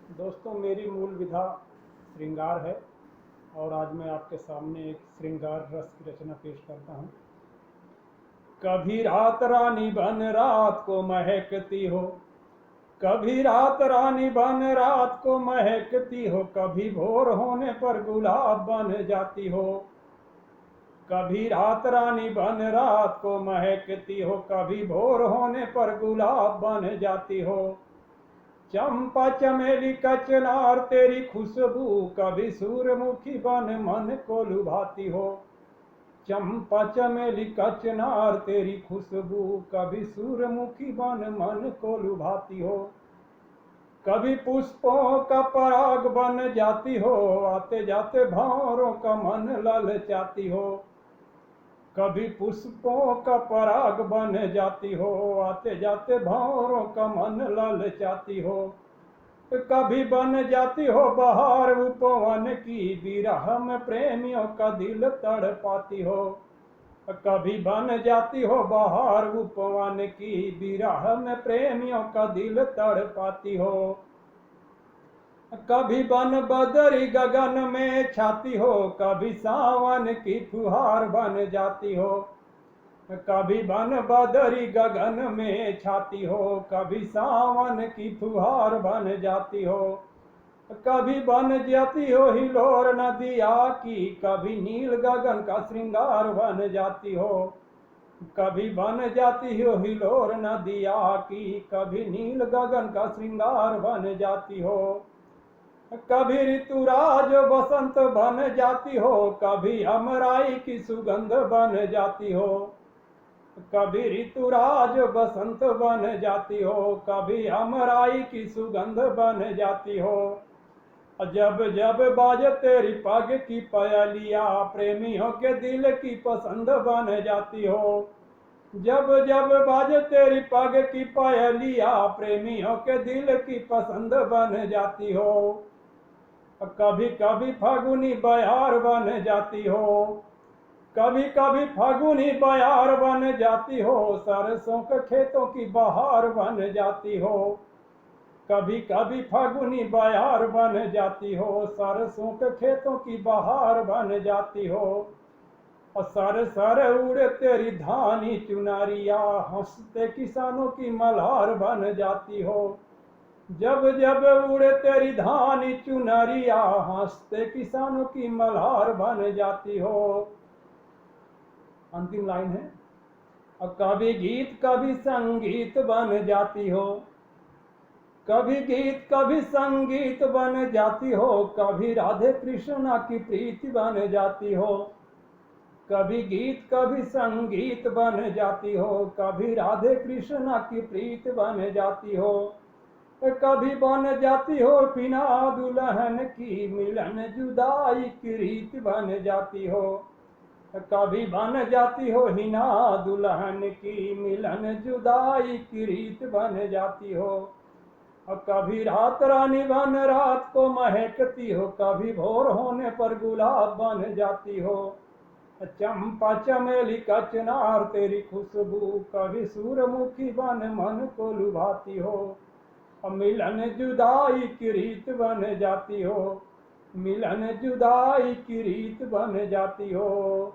दोस्तों, मेरी मूल विधा श्रृंगार है और आज मैं आपके सामने एक श्रृंगार रस की रचना पेश करता हूँ। कभी रात रानी बन रात को महकती हो, कभी रात रानी बन रात को महकती हो, कभी भोर होने पर गुलाब बन जाती हो। कभी रात रानी बन रात को महकती हो, कभी भोर होने पर गुलाब बन जाती हो। चंपा चमेली कचनार तेरी खुशबू, कभी सूरमुखी बन मन को लुभाती हो। चंपा चमेली कचनार तेरी खुशबू, कभी सूरमुखी बन मन को लुभाती हो। कभी पुष्पों का पराग बन जाती हो, आते जाते भंवरों का मन ललचाती हो। कभी पुष्पों का पराग बन जाती हो, आते जाते भंवरों का मन ललचाती हो। कभी बन जाती हो बहार उपवन की, विरह में प्रेमियों का दिल तड़पाती हो। कभी बन जाती हो बहार उपवन की, विरह में प्रेमियों का दिल तड़पाती हो। कभी बन बदरी गगन में छाती हो, कभी सावन की फुहार बन जाती हो। कभी बन बदरी गगन में छाती हो, कभी सावन की फुहार बन जाती हो। कभी बन जाती हो हिलोर नदिया की, कभी नील गगन का श्रृंगार बन जाती हो। कभी बन जाती हो हिलोर नदिया की, कभी नील गगन का श्रृंगार बन जाती हो। कभी ऋतुराज बसंत बन जाती हो, कभी अमराई की सुगंध बन जाती हो। कभी ऋतुराज बसंत बन जाती हो, कभी अमराई की सुगंध बन जाती हो। जब जब बाजे तेरी पग की पायलिया, प्रेमियों के दिल की पसंद बन जाती हो। जब जब बाजे तेरी पग की पायलिया, प्रेमियों के दिल की पसंद बन जाती हो। कभी कभी फागुनी बयार बन जाती हो, कभी कभी फागुनी बयार बन जाती हो। सरसों के खेतों की बहार बन जाती हो। कभी कभी फागुनी बयार बन जाती हो, सरसों के खेतों की बहार बन जाती हो। सर सर उड़े तेरी धानी चुनरिया, हंसते किसानों की मल्हार बन जाती हो। जब जब उड़े तेरी धानी चुनरिया, हंसते किसानों की मल्हार बन जाती हो। अंतिम लाइन है, और कभी गीत कभी संगीत बन जाती हो। कभी गीत कभी संगीत बन जाती हो, कभी राधे कृष्णा की प्रीति बन जाती हो। कभी गीत कभी संगीत बन जाती हो, कभी राधे कृष्णा की प्रीति बन जाती हो। कभी बन जाती हो बिना दुल्हन की, मिलन जुदाई की रीत बन जाती हो। कभी बन जाती हो हिना दुल्हन की, मिलन जुदाई की रीत बन जाती हो। और कभी रात रानी बन रात को महकती हो, कभी भोर होने पर गुलाब बन जाती हो। चंपा चमेली कचनार तेरी खुशबू, कभी सूरमुखी बन मन को लुभाती हो। मिलन जुदाई की रीत बन जाती हो, मिलन जुदाई की रीत बन जाती हो।